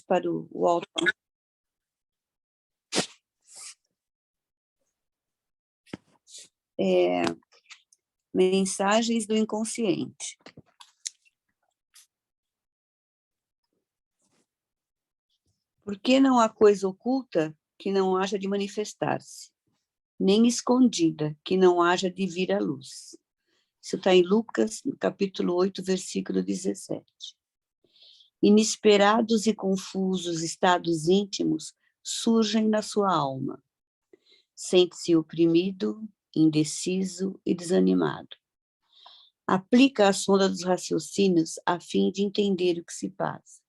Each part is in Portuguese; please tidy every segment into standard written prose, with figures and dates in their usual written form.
para o auto. Mensagens do inconsciente. Por que não há coisa oculta que não haja de manifestar-se, nem escondida que não haja de vir à luz? Isso está em Lucas, no capítulo 8, versículo 17. Inesperados e confusos estados íntimos surgem na sua alma. Sente-se oprimido, indeciso e desanimado. Aplica a sonda dos raciocínios a fim de entender o que se passa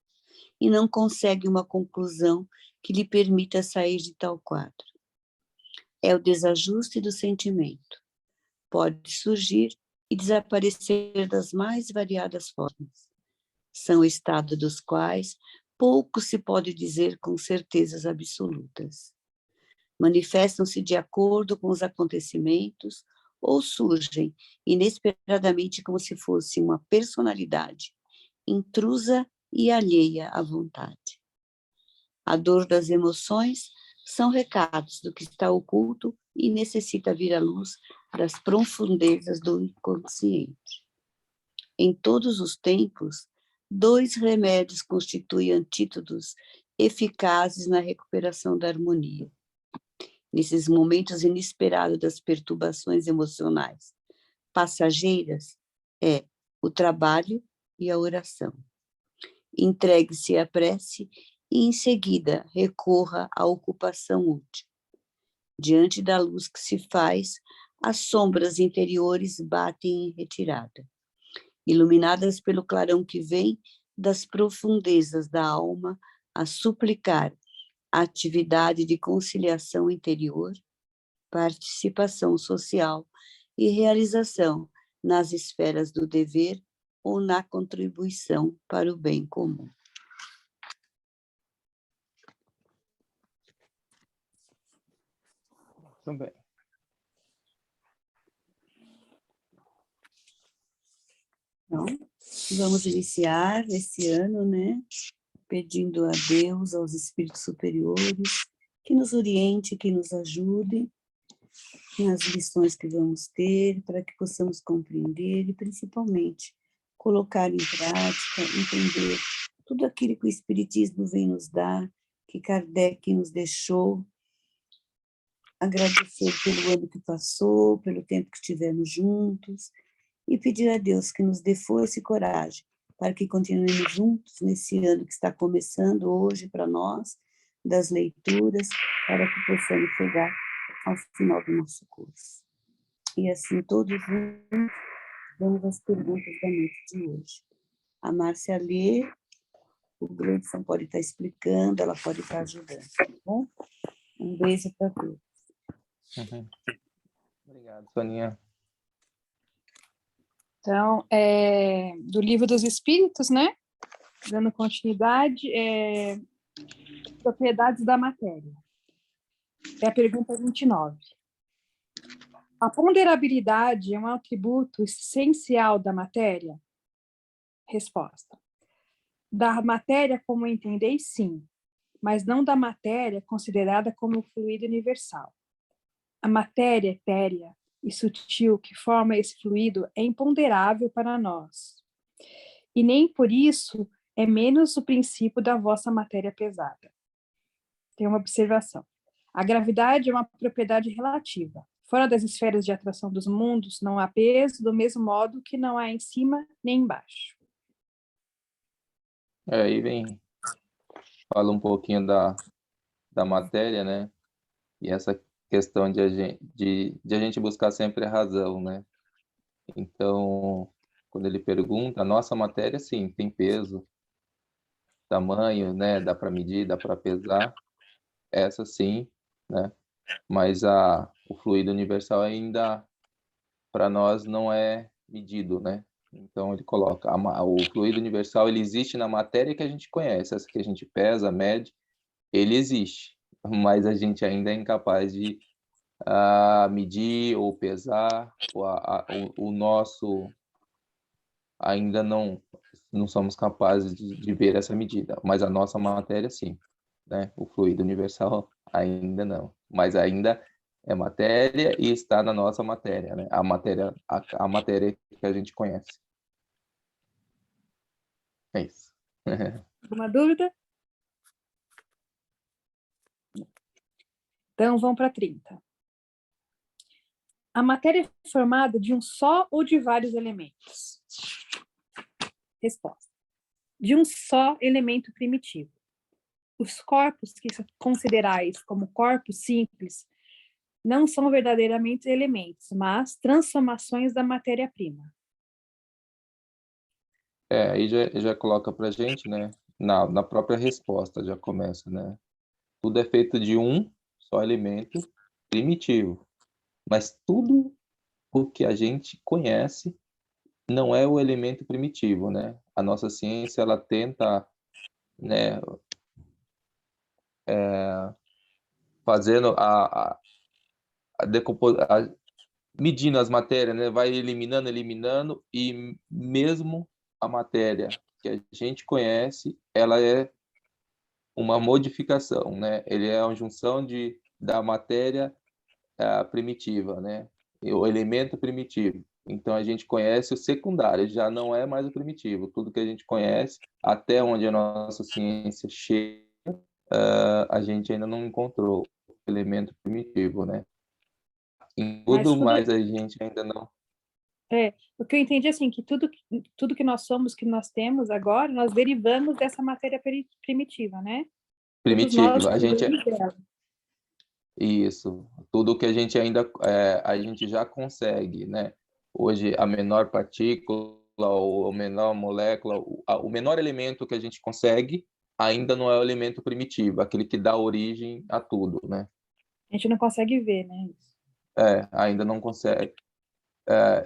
e não consegue uma conclusão que lhe permita sair de tal quadro. É o desajuste do sentimento. Pode surgir e desaparecer das mais variadas formas. São estados dos quais pouco se pode dizer com certezas absolutas. Manifestam-se de acordo com os acontecimentos ou surgem inesperadamente como se fosse uma personalidade intrusa e alheia à vontade. A dor das emoções são recados do que está oculto e necessita vir à luz das profundezas do inconsciente. Em todos os tempos, 2 remédios constituem antídotos eficazes na recuperação da harmonia. Nesses momentos inesperados das perturbações emocionais passageiras, é o trabalho e a oração. Entregue-se à prece e, em seguida, recorra à ocupação útil. Diante da luz que se faz, as sombras interiores batem em retirada. Iluminadas pelo clarão que vem das profundezas da alma a suplicar a atividade de conciliação interior, participação social e realização nas esferas do dever ou na contribuição para o bem comum. Também. Então, vamos iniciar esse ano, né? Pedindo a Deus, aos espíritos superiores, que nos oriente, que nos ajude nas lições que vamos ter, para que possamos compreender e, principalmente, colocar em prática, entender tudo aquilo que o Espiritismo vem nos dar, que Kardec nos deixou, agradecer pelo ano que passou, pelo tempo que estivemos juntos, e pedir a Deus que nos dê força e coragem para que continuemos juntos nesse ano que está começando hoje para nós, das leituras, para que possamos chegar ao final do nosso curso. E assim, todos juntos, vamos às perguntas da noite de hoje. A Márcia lê, o Gleidson pode estar explicando, ela pode estar ajudando, tá bom? Um beijo para todos. Uhum. Obrigado, Soninha. Então, do Livro dos Espíritos, né? Dando continuidade, propriedades da matéria. É a pergunta 29. A ponderabilidade é um atributo essencial da matéria? Resposta. Da matéria como entendeis, sim, mas não da matéria considerada como fluido universal. A matéria etérea e sutil que forma esse fluido é imponderável para nós. E nem por isso é menos o princípio da vossa matéria pesada. Tem uma observação. A gravidade é uma propriedade relativa. Fora das esferas de atração dos mundos, não há peso, do mesmo modo que não há em cima nem embaixo. Aí fala um pouquinho da matéria, né? E essa questão de a gente buscar sempre a razão, né? Então, quando ele pergunta, a nossa matéria, sim, tem peso, tamanho, né? Dá para medir, dá para pesar, essa sim, né? Mas o fluido universal ainda, para nós, não é medido, né? Então, ele coloca, o fluido universal, ele existe na matéria que a gente conhece, essa que a gente pesa, mede, ele existe, mas a gente ainda é incapaz de medir ou pesar o nosso ainda não somos capazes de ver essa medida, mas a nossa matéria sim, né? O fluido universal ainda não, mas ainda é matéria e está na nossa matéria, né? A matéria que a gente conhece. É isso. Alguma dúvida? Então, vamos para 30. A matéria é formada de um só ou de vários elementos? Resposta. De um só elemento primitivo. Os corpos que considerais como corpos simples não são verdadeiramente elementos, mas transformações da matéria-prima. Aí já coloca para a gente, né? Na própria resposta já começa, né? Tudo é feito de um só elemento primitivo, mas tudo o que a gente conhece não é o elemento primitivo, né? A nossa ciência, ela tenta, né, fazendo medindo as matérias, né? Vai eliminando, e mesmo a matéria que a gente conhece, ela é uma modificação, né? Ele é uma junção da matéria primitiva, né? O elemento primitivo. Então a gente conhece o secundário, já não é mais o primitivo. Tudo que a gente conhece, até onde a nossa ciência chega, a gente ainda não encontrou o elemento primitivo, né? Em Mas tudo, tudo, mas a gente ainda não. o que eu entendi assim, que tudo que nós somos, que nós temos agora, nós derivamos dessa matéria primitiva, né? Todos nós Primitiva. derivamos dela. Isso. Tudo que a gente ainda a gente já consegue, né? Hoje a menor partícula ou a menor molécula, o menor elemento que a gente consegue ainda não é o elemento primitivo, aquele que dá origem a tudo, né? A gente não consegue ver, né? Ainda não consegue.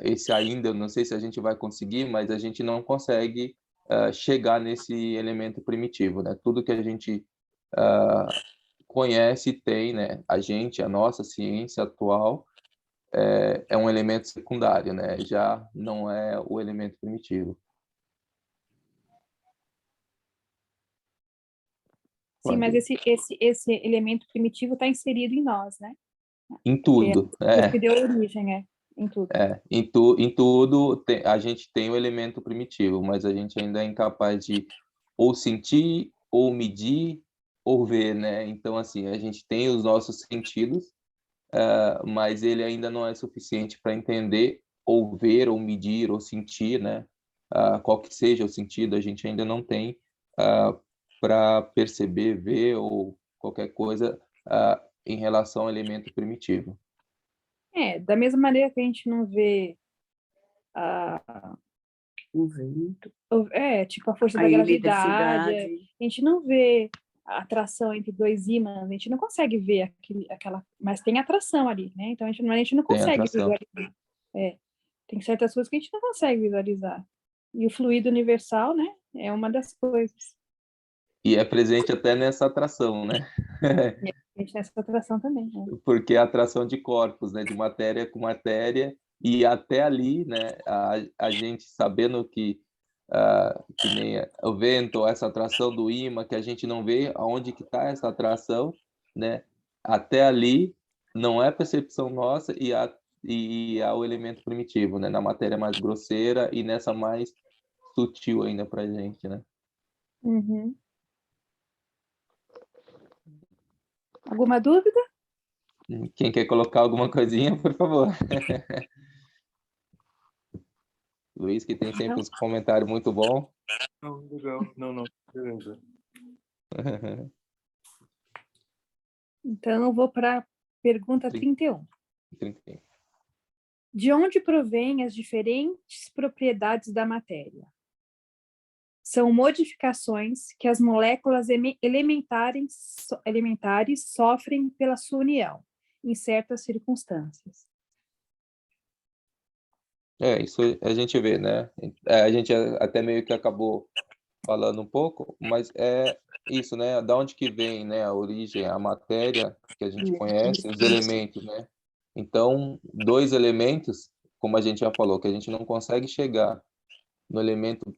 Esse ainda, eu não sei se a gente vai conseguir, mas a gente não consegue chegar nesse elemento primitivo, né? Tudo que a gente conhece e tem, né? A nossa ciência atual é um elemento secundário, né? Já não é o elemento primitivo. Sim, mas Pode. esse elemento primitivo está inserido em nós, né? Em Que é tudo, o que deu origem, em tudo. em tudo a gente tem o elemento primitivo, mas a gente ainda é incapaz de ou sentir, ou medir, ou ver, né? Então, assim, a gente tem os nossos sentidos, mas ele ainda não é suficiente para entender, ou ver, ou medir, ou sentir, né? Qual que seja o sentido, a gente ainda não tem para perceber, ver, ou qualquer coisa em relação ao elemento primitivo. Da mesma maneira que a gente não vê O vento, tipo a força a da gravidade, eletricidade. a gente não vê a atração entre dois ímãs, a gente não consegue ver aquela, mas tem atração ali, né? Então a gente não Tem consegue atração. visualizar. Tem certas coisas que a gente não consegue visualizar. E o fluido universal, né, é uma das coisas. E é presente até nessa atração, né? E a gente tem essa atração também, né? Porque é a atração de corpos, né? De matéria com matéria, e até ali, né? A gente sabendo que nem o vento, essa atração do ímã, que a gente não vê aonde que está essa atração, né? Até ali não é percepção nossa, e há o elemento primitivo, né? Na matéria mais grosseira e nessa mais sutil ainda para a gente, né? Uhum. Alguma dúvida? Quem quer colocar alguma coisinha, por favor. Luiz, que tem sempre Não? uns comentários muito bons. Não, legal. Não, beleza. Então, eu vou para a pergunta 31. De onde provêm as diferentes propriedades da matéria? São modificações que as moléculas elementares sofrem pela sua união, em certas circunstâncias. Isso a gente vê, né? A gente até meio que acabou falando um pouco, mas é isso, né? Da onde que vem, né, a origem, a matéria que a gente conhece, os elementos, né? Então, dois elementos, como a gente já falou, que a gente não consegue chegar no elemento,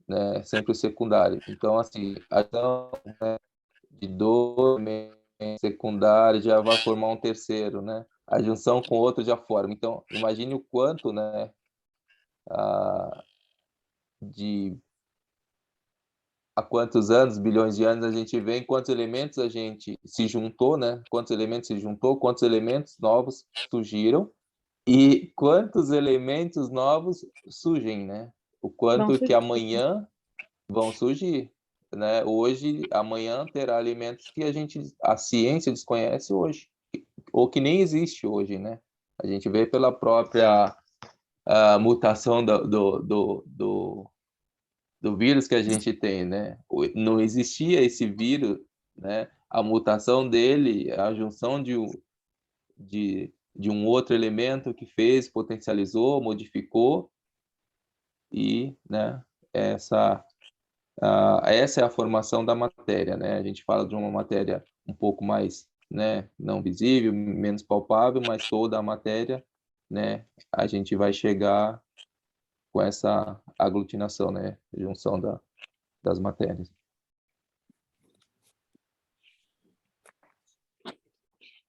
né, sempre o secundário. Então, assim, a junção, né, de dois elementos secundários já vai formar um terceiro, né? A junção com outro já forma. Então, imagine o quanto, né, de há quantos anos, bilhões de anos a gente vê, quantos elementos a gente se juntou, né? Quantos elementos se juntou, quantos elementos novos surgiram e quantos elementos novos surgem, né? O quanto que amanhã vão surgir, né? Hoje, amanhã terá alimentos que a ciência desconhece hoje, ou que nem existe hoje, né? A gente vê pela própria mutação do vírus que a gente tem, né? Não existia esse vírus, né? A mutação dele, a junção de um outro elemento que fez, potencializou, modificou e, né? Essa é a formação da matéria, né? A gente fala de uma matéria um pouco mais, né? Não visível, menos palpável, mas toda a matéria, né? A gente vai chegar com essa aglutinação, né? Junção das matérias.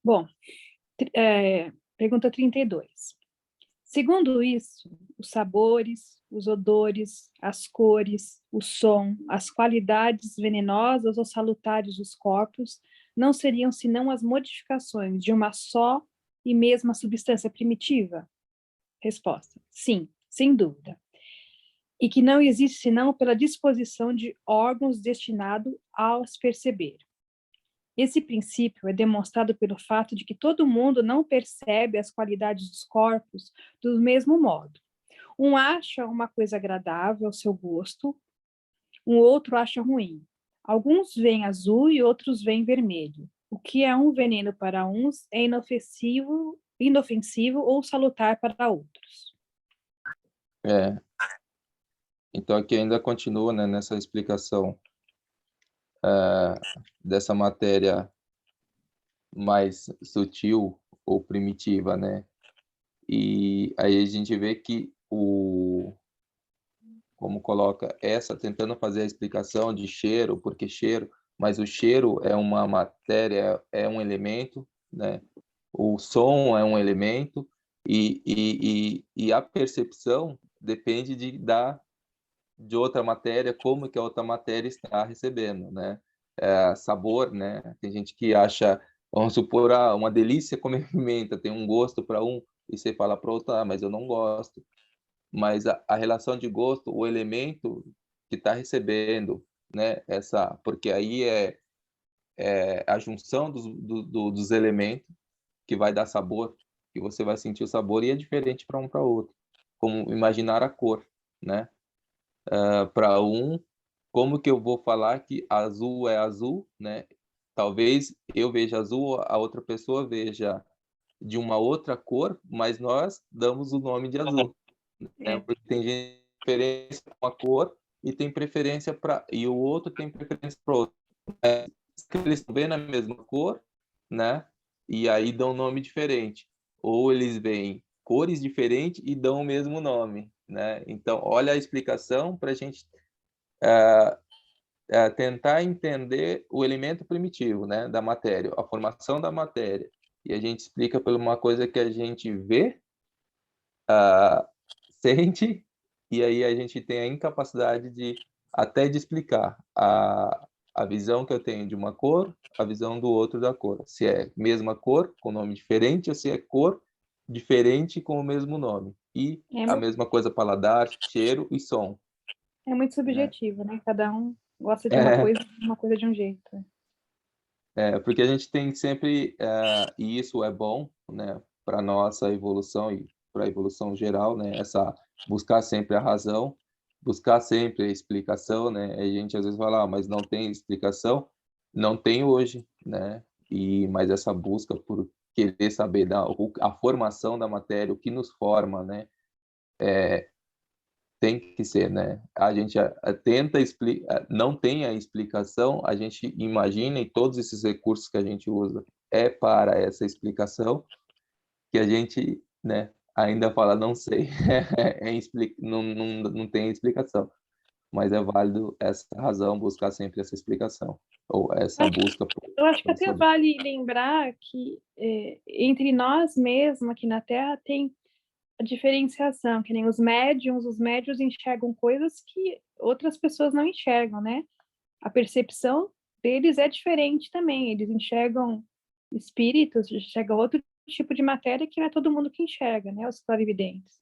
Bom, pergunta 32. Segundo isso, os sabores, os odores, as cores, o som, as qualidades venenosas ou salutares dos corpos não seriam senão as modificações de uma só e mesma substância primitiva? Resposta: sim, sem dúvida. E que não existe senão pela disposição de órgãos destinados a os perceber. Esse princípio é demonstrado pelo fato de que todo mundo não percebe as qualidades dos corpos do mesmo modo. Um acha uma coisa agradável ao seu gosto, um outro acha ruim. Alguns veem azul e outros veem vermelho. O que é um veneno para uns é inofensivo ou salutar para outros. Então, aqui ainda continua, né, nessa explicação dessa matéria mais sutil ou primitiva, né? E aí a gente vê que como coloca tentando fazer a explicação de cheiro, porque cheiro, mas o cheiro é uma matéria, é um elemento, né? O som é um elemento e a percepção depende de outra matéria, como que a outra matéria está recebendo, né? Sabor, né? Tem gente que acha, vamos supor, uma delícia comer pimenta, tem um gosto para um, e você fala para outro, mas eu não gosto. Mas a relação de gosto, o elemento que está recebendo, né? Porque aí é a junção dos elementos que vai dar sabor, que você vai sentir o sabor e é diferente para um para outro. Como imaginar a cor, né? Para um, como que eu vou falar que azul é azul, né? Talvez eu veja azul, a outra pessoa veja de uma outra cor, mas nós damos o nome de azul, né? Porque tem gente que tem preferência para uma cor e tem preferência e o outro tem preferência para outro. Eles veem na mesma cor, né? E aí dão um nome diferente. Ou eles veem cores diferentes e dão o mesmo nome, né? Então, olha a explicação para a gente tentar entender o elemento primitivo, né, da matéria, a formação da matéria. E a gente explica por uma coisa que a gente vê, sente, e aí a gente tem a incapacidade até de explicar a visão que eu tenho de uma cor, a visão do outro da cor. Se é mesma cor, com nome diferente, ou se é cor diferente com o mesmo nome. E a mesma coisa paladar, cheiro e som. É muito subjetivo, né? Cada um gosta de uma coisa de um jeito. Porque a gente tem sempre, e isso é bom, né, para nossa evolução e para a evolução geral, né, buscar sempre a razão, buscar sempre a explicação, né, a gente às vezes fala, mas não tem explicação, não tem hoje, né, mas essa busca por querer saber a formação da matéria, o que nos forma, né, tem que ser, né? A gente tenta explicar, não tem a explicação, a gente imagina e todos esses recursos que a gente usa é para essa explicação que a gente, né, ainda fala, não sei, não tem explicação, mas é válido essa razão, buscar sempre essa explicação, ou essa busca Eu acho que por até saber. vale lembrar que entre nós mesmos aqui na Terra tem a diferenciação, que nem os médiuns enxergam coisas que outras pessoas não enxergam, né? A percepção deles é diferente também, eles enxergam espíritos, enxergam outro tipo de matéria que não é todo mundo que enxerga, né? Os clarividentes.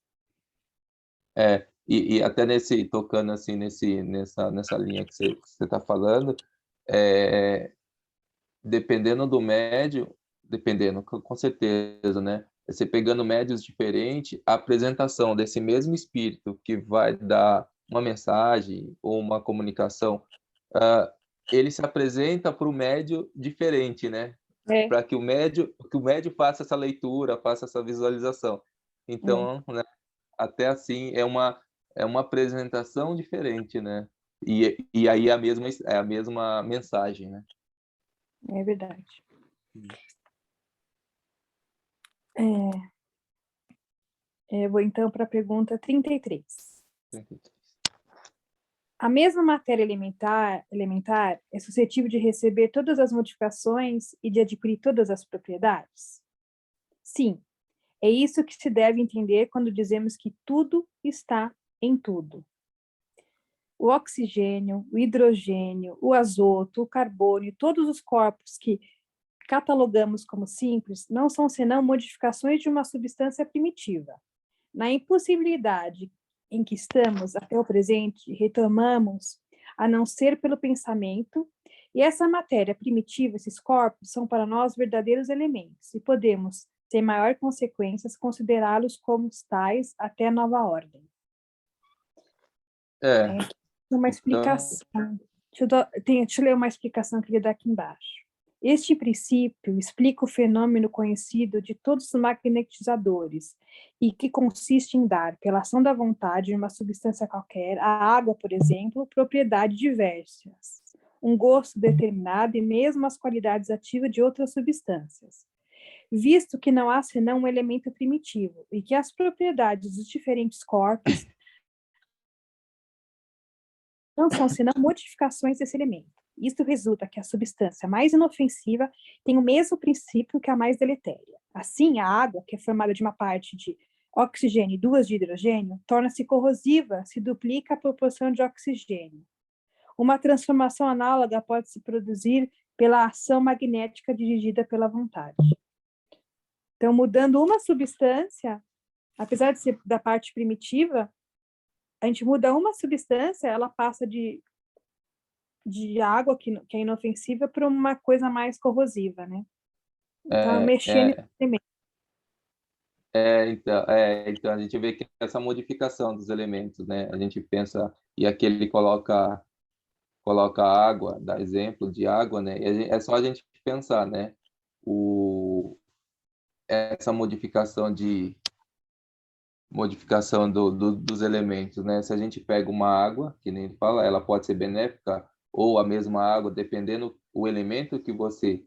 E até tocando assim nessa linha que você está falando, dependendo do médium, dependendo, com certeza, né? Você pegando médios diferentes, a apresentação desse mesmo espírito que vai dar uma mensagem ou uma comunicação, ele se apresenta para o médio diferente, né? Para que o médio faça essa leitura, faça essa visualização. Então, né, até assim é uma apresentação diferente, né? E aí é a mesma mensagem, né? É verdade. Eu vou então para a pergunta 33. A mesma matéria elementar é suscetível de receber todas as modificações e de adquirir todas as propriedades? Sim, é isso que se deve entender quando dizemos que tudo está em tudo. O oxigênio, o hidrogênio, o azoto, o carbono, todos os corpos que catalogamos como simples não são senão modificações de uma substância primitiva. Na impossibilidade em que estamos até o presente, retomamos a não ser pelo pensamento, e essa matéria primitiva, esses corpos, são para nós verdadeiros elementos, e podemos, sem maior consequências, considerá-los como tais até nova ordem. Uma explicação. Deixa eu ler uma explicação que ele dá aqui embaixo. Este princípio explica o fenômeno conhecido de todos os magnetizadores e que consiste em dar, pela ação da vontade de uma substância qualquer, a água, por exemplo, propriedades diversas, um gosto determinado e mesmo as qualidades ativas de outras substâncias, visto que não há senão um elemento primitivo e que as propriedades dos diferentes corpos não são senão modificações desse elemento. Isto resulta que a substância mais inofensiva tem o mesmo princípio que a mais deletéria. Assim, a água, que é formada de uma parte de oxigênio e duas de hidrogênio, torna-se corrosiva se duplica a proporção de oxigênio. Uma transformação análoga pode se produzir pela ação magnética dirigida pela vontade. Então, mudando uma substância, apesar de ser da parte primitiva, a gente muda uma substância, ela passa de água, que é inofensiva, para uma coisa mais corrosiva, né? Então, mexendo em elementos. Então a gente vê que essa modificação dos elementos, né? A gente pensa, e aqui ele coloca água, dá exemplo de água, né? E é só a gente pensar, né? Essa modificação dos elementos, né? Se a gente pega uma água, que nem ele fala, ela pode ser benéfica, ou a mesma água, dependendo o elemento que você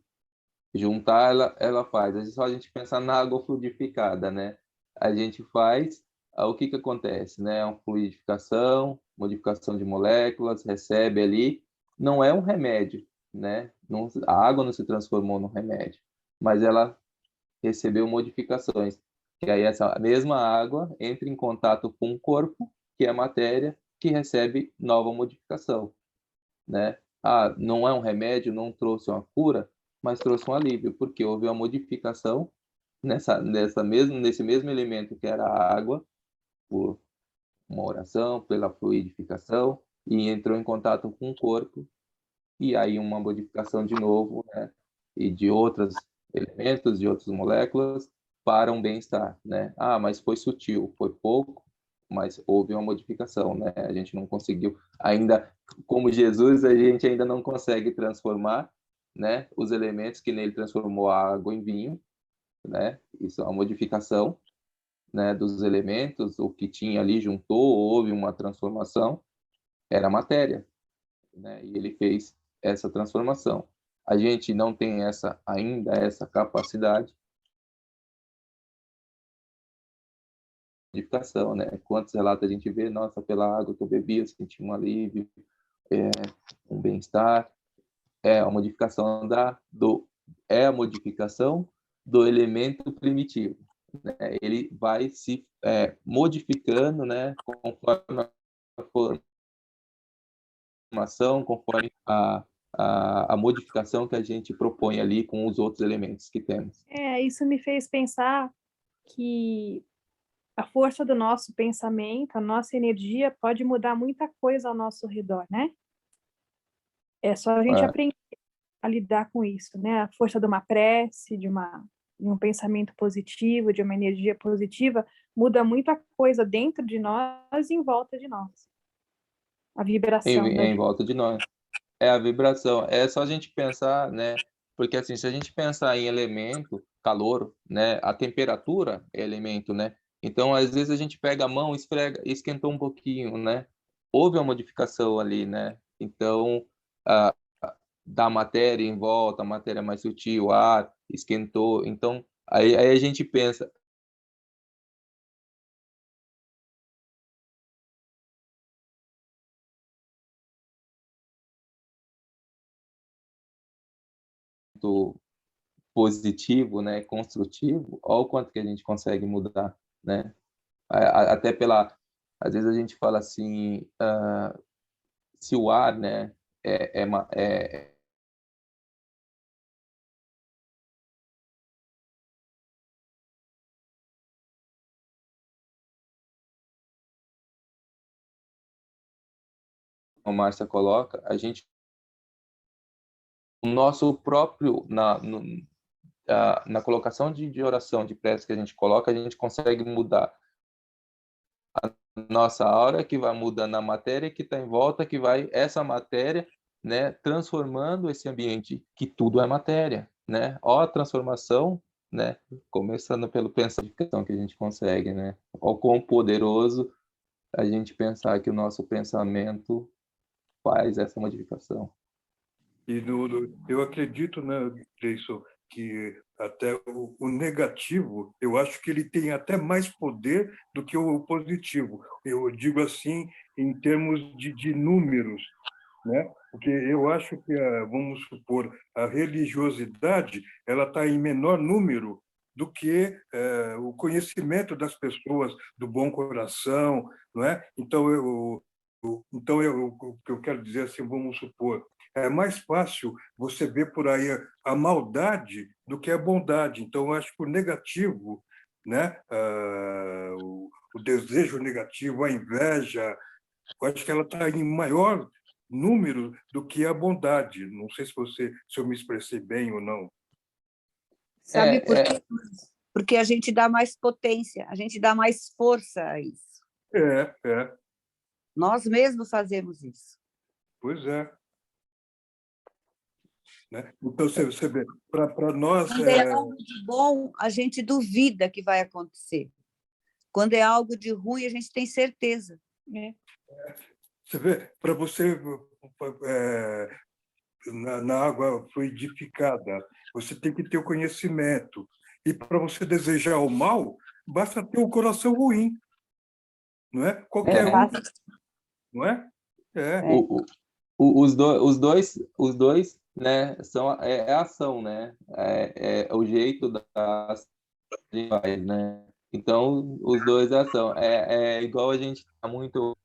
juntar, ela faz. É só a gente pensar na água fluidificada, né? A gente faz, o que acontece, né? Uma fluidificação, modificação de moléculas, recebe ali, não é um remédio, né? Não, a água não se transformou num remédio, mas ela recebeu modificações. Que aí essa mesma água entra em contato com o corpo, que é a matéria, que recebe nova modificação, né? Não é um remédio, não trouxe uma cura, mas trouxe um alívio, porque houve uma modificação nesse mesmo elemento que era a água, por uma oração, pela fluidificação, e entrou em contato com o corpo, e aí uma modificação de novo, né? E de outros elementos, de outras moléculas, para um bem-estar, né? Mas foi sutil, foi pouco, mas houve uma modificação, né? A gente não conseguiu ainda, como Jesus, a gente ainda não consegue transformar, né? Os elementos que nele transformou a água em vinho, né? Isso é uma modificação, né? Dos elementos, o que tinha ali juntou, houve uma transformação, era matéria, né? E ele fez essa transformação. A gente não tem ainda essa capacidade modificação, né? Quantos relatos a gente vê, nossa, pela água que eu bebi, eu senti um alívio, um bem-estar. É a modificação a modificação do elemento primitivo, né? Ele vai se modificando, né, conforme a formação, conforme a modificação que a gente propõe ali com os outros elementos que temos. Isso me fez pensar que a força do nosso pensamento, a nossa energia pode mudar muita coisa ao nosso redor, né? É só a gente aprender a lidar com isso, né? A força de uma prece, de um pensamento positivo, de uma energia positiva, muda muita coisa dentro de nós e em volta de nós. A vibração. Em volta de nós. É a vibração. É só a gente pensar, né? Porque assim, se a gente pensar em elemento, calor, né? A temperatura é elemento, né? Então, às vezes a gente pega a mão, esfrega, esquentou um pouquinho, né? Houve uma modificação ali, né? Então, da matéria em volta, a matéria mais sutil, o ar, esquentou. Então, aí a gente pensa, positivo, né, construtivo, olha o quanto que a gente consegue mudar, né? Até às vezes a gente fala assim, se o ar, né, é como a Márcia coloca, a gente, o nosso próprio, na colocação de oração, de prece que a gente coloca, a gente consegue mudar a nossa aura, que vai mudando a matéria que está em volta, que vai, essa matéria, né, transformando esse ambiente, que tudo é matéria, né? Ó a transformação, né? Começando pelo pensamento que a gente consegue, né? Ó quão poderoso a gente pensar que o nosso pensamento faz essa modificação. E eu acredito, né, Cleison, que até o negativo, eu acho que ele tem até mais poder do que o positivo. Eu digo assim, em termos de números, né? Porque eu acho que, vamos supor, a religiosidade ela está em menor número do que o conhecimento das pessoas, do bom coração, não é? Então, o que eu quero dizer assim, vamos supor, é mais fácil você ver por aí a maldade do que a bondade. Então, eu acho que o negativo, né? O desejo negativo, a inveja, eu acho que ela está em maior número do que a bondade. Não sei se eu me expressei bem ou não. Sabe por quê? Porque a gente dá mais potência, a gente dá mais força a isso. É. Nós mesmos fazemos isso. Pois é. Né? Então, você vê, para nós... Quando é algo de bom, a gente duvida que vai acontecer. Quando é algo de ruim, a gente tem certeza. Você vê, para você, na água fluidificada, você tem que ter o conhecimento. E para você desejar o mal, basta ter o coração ruim. Não é? Qualquer um. Não é? Os dois, né, são a ação, né? É o jeito da faz, né? Então, os dois é ação. É igual a gente está muito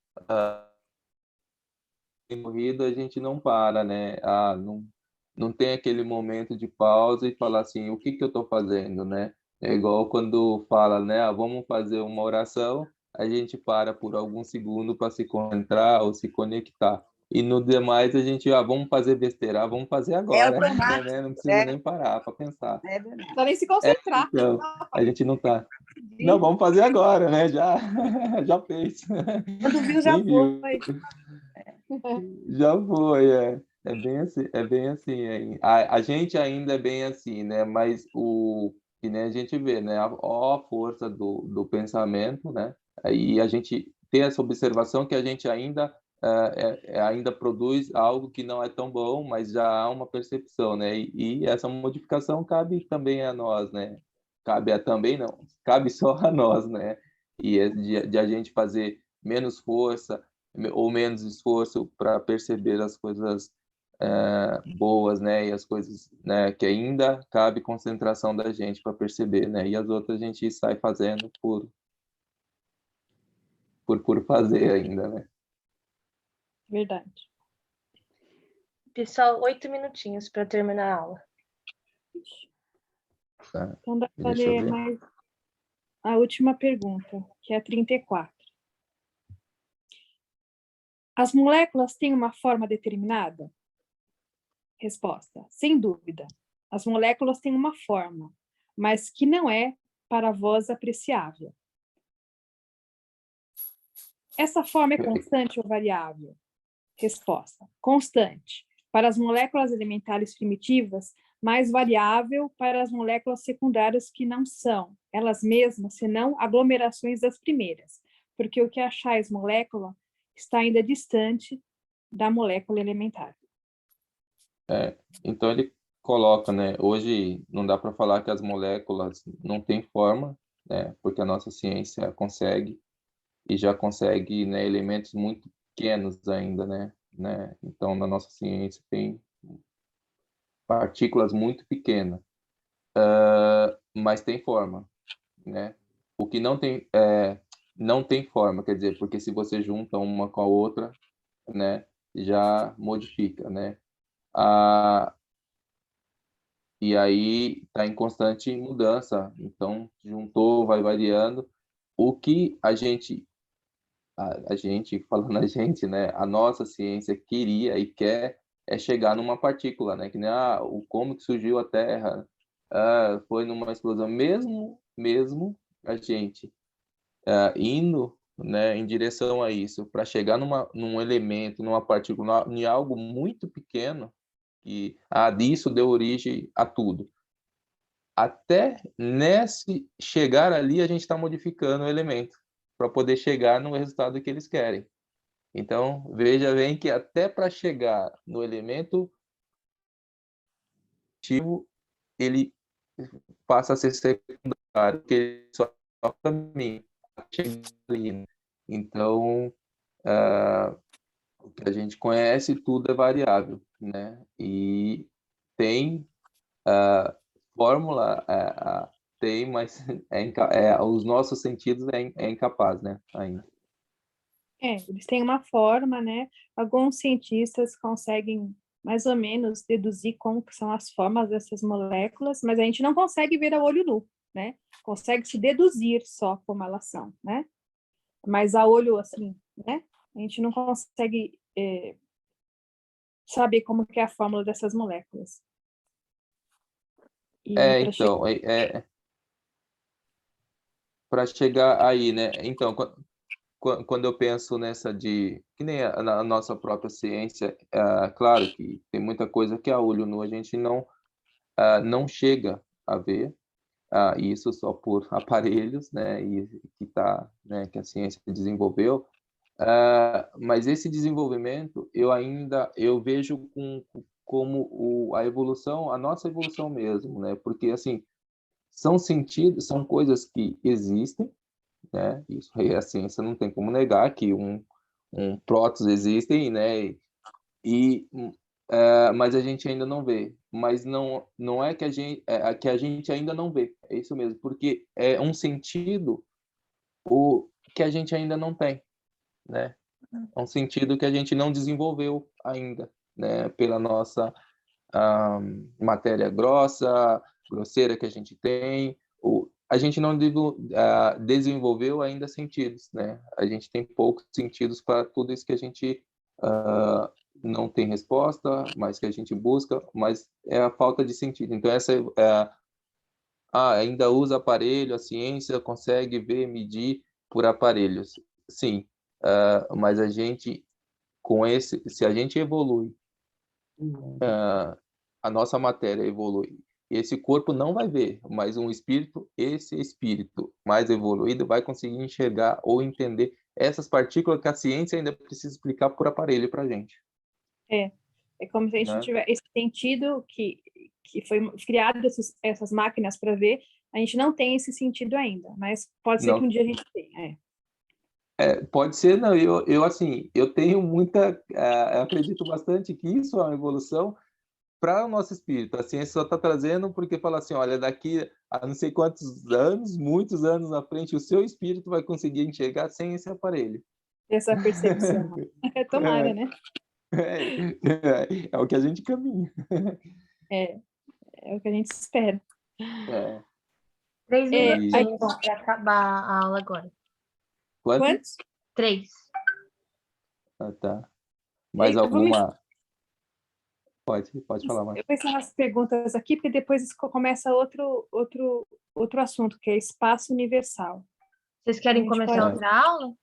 corrido, a gente não para, né? Não tem aquele momento de pausa e falar assim, o que eu estou fazendo, né? É igual quando fala, né? Vamos fazer uma oração, a gente para por alguns segundos para se concentrar ou se conectar. E no demais a gente, vamos fazer besteira, vamos fazer agora, né? Não precisa nem parar para pensar. Não precisa nem se concentrar. Então, a gente não tá. Não, vamos fazer agora, né? Já fez. Quando viu, já foi. Já foi, é bem assim. A gente ainda é bem assim, né? Mas que nem a gente vê, né? A força do pensamento, né? Aí a gente tem essa observação que a gente ainda produz algo que não é tão bom, mas já há uma percepção, né? E essa modificação cabe também a nós, né? Cabe só a nós, né? e de a gente fazer menos força ou menos esforço para perceber as coisas boas, né, e as coisas, né, que ainda cabe concentração da gente para perceber, né, e as outras a gente sai fazendo por fazer ainda, né. Verdade. Pessoal, 8 minutinhos para terminar a aula. Tá. Então, dá para Deixa eu ler ver. mais a última pergunta, que é a 34. As moléculas têm uma forma determinada? Resposta: sem dúvida. As moléculas têm uma forma, mas que não é para vós apreciável. Essa forma é constante ou variável? Resposta: constante. Para as moléculas elementares primitivas, mais variável para as moléculas secundárias que não são, elas mesmas, senão aglomerações das primeiras, porque o que achais molécula está ainda distante da molécula elementar. Então ele coloca, né, hoje não dá para falar que as moléculas não têm forma, né, porque a nossa ciência consegue, e já consegue, né, elementos muito pequenos ainda, né? Então, na nossa ciência tem partículas muito pequenas, mas tem forma, né? O que não tem forma, quer dizer, porque se você junta uma com a outra, né, já modifica, né? E aí está em constante mudança, então juntou, vai variando. O que a gente, falando a gente, né, a nossa ciência queria e quer é chegar numa partícula, né, que nem como que surgiu a Terra, foi numa explosão, mesmo a gente indo, né, em direção a isso, para chegar num elemento, numa partícula, em algo muito pequeno, que disso deu origem a tudo. Até nesse chegar ali, a gente está modificando o elemento para poder chegar no resultado que eles querem. Então, veja bem que até para chegar no elemento ativo, ele passa a ser secundário, porque ele só caminha chegar ali, né? Então, o que a gente conhece, tudo é variável, né? E tem fórmula, tem, mas os nossos sentidos é incapaz, né? Ainda. Eles têm uma forma, né? Alguns cientistas conseguem mais ou menos deduzir como que são as formas dessas moléculas, mas a gente não consegue ver a olho nu, né? Consegue se deduzir só como elas são, né? Mas a olho, assim, né? A gente não consegue saber como que é a fórmula dessas moléculas. Então, para chegar aí, né? Então, quando eu penso nessa que nem a nossa própria ciência, claro que tem muita coisa que a olho nu a gente não chega a ver, isso só por aparelhos, né? E né? Que a ciência desenvolveu. Mas esse desenvolvimento eu vejo como a evolução, a nossa evolução mesmo, né? Porque assim são coisas que existem, né? Isso aí a ciência não tem como negar que um prótons existem, né? Mas a gente ainda não vê. Mas não é que que a gente ainda não vê. É isso mesmo, porque é um sentido que a gente ainda não tem, né? É um sentido que a gente não desenvolveu ainda, né? Pela nossa matéria grosseira que a gente tem, a gente não desenvolveu ainda sentidos, né? A gente tem poucos sentidos para tudo isso que a gente não tem resposta, mas que a gente busca, mas é a falta de sentido. Então essa ainda usa aparelho, a ciência consegue ver, medir por aparelhos, sim, mas a gente se a gente evolui, a nossa matéria evolui. Esse corpo não vai ver, mas esse espírito mais evoluído vai conseguir enxergar ou entender essas partículas que a ciência ainda precisa explicar por aparelho para a gente. É como se a gente Né? tiver esse sentido que foi criado essas máquinas para ver, A gente não tem esse sentido ainda, mas pode ser Não. que um dia a gente tenha. Pode ser, não. Eu assim, eu tenho muita, eu acredito bastante que isso é uma evolução para o nosso espírito. A ciência só está trazendo porque fala assim, olha, daqui a não sei quantos anos, muitos anos na frente, o seu espírito vai conseguir enxergar sem esse aparelho. Essa percepção. Tomara, né? É o que a gente caminha. É o que a gente espera. 3 minutinhos bom. para acabar a aula agora. Quantos? 3. Ah, tá. Mais alguma? Pode falar mais. Eu vou encerrar as perguntas aqui, porque depois começa outro assunto, que é espaço universal. Vocês querem começar outra aula?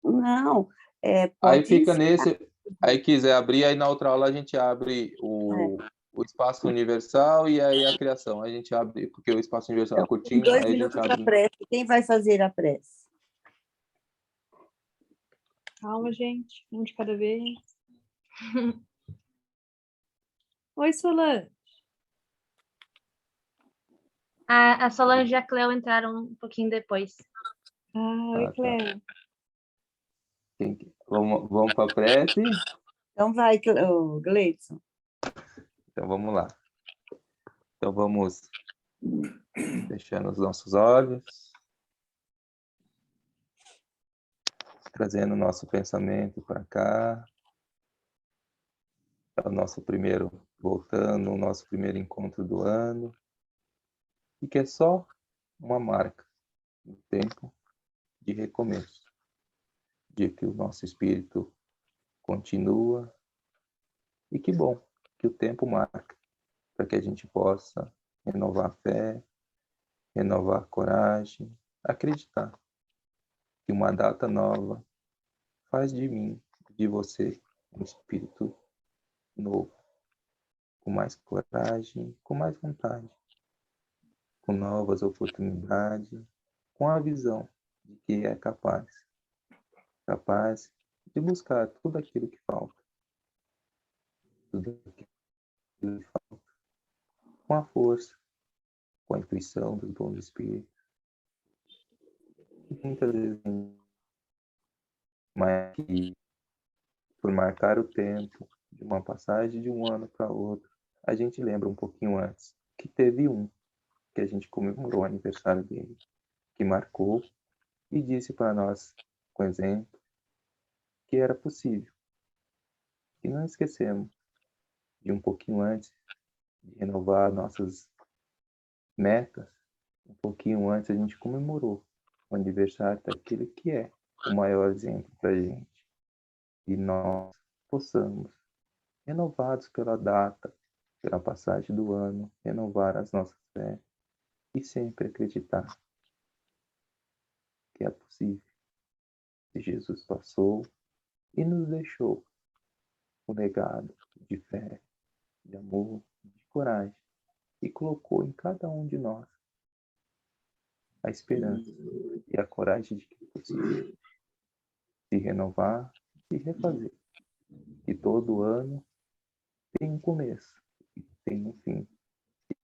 Não, Aí pode fica ser. nesse. Aí quiser abrir, aí na outra aula a gente abre o espaço universal e aí a criação. A gente abre, porque o espaço universal é curtinho, 2 aí a gente minutos abre. para prece. Quem vai fazer a prece? Calma, gente. Um de cada vez. Oi, Solange. A Solange e a Cleo entraram um pouquinho depois. Oi, Cléo. Vamos para a prece? Então vai, Gleidson. Então vamos lá. Então vamos fechando os nossos olhos, trazendo o nosso pensamento para cá. É o nosso primeiro, voltando, o nosso primeiro encontro do ano. E que é só uma marca do tempo de recomeço, de que o nosso espírito continua. E que bom que o tempo marca, para que a gente possa renovar a fé, renovar a coragem, acreditar que uma data nova faz de mim, de você, um espírito novo, com mais coragem, com mais vontade, com novas oportunidades, com a visão de que é capaz de buscar tudo aquilo que falta, tudo aquilo que falta, com a força, com a intuição dos bons espíritos. Muitas vezes, mas que por marcar o tempo de uma passagem de um ano para outro, a gente lembra um pouquinho antes que teve um que a gente comemorou o aniversário dele, que marcou e disse para nós, com exemplo, que era possível. E não esquecemos de um pouquinho antes de renovar nossas metas, um pouquinho antes a gente comemorou o aniversário daquele que é o maior exemplo para a gente. E nós possamos, renovados pela data, pela passagem do ano, renovar as nossas fé e sempre acreditar que é possível. Que Jesus passou e nos deixou um legado de fé, de amor, de coragem e colocou em cada um de nós a esperança e a coragem de que é possível se renovar e refazer. Que todo ano tem um começo e tem um fim.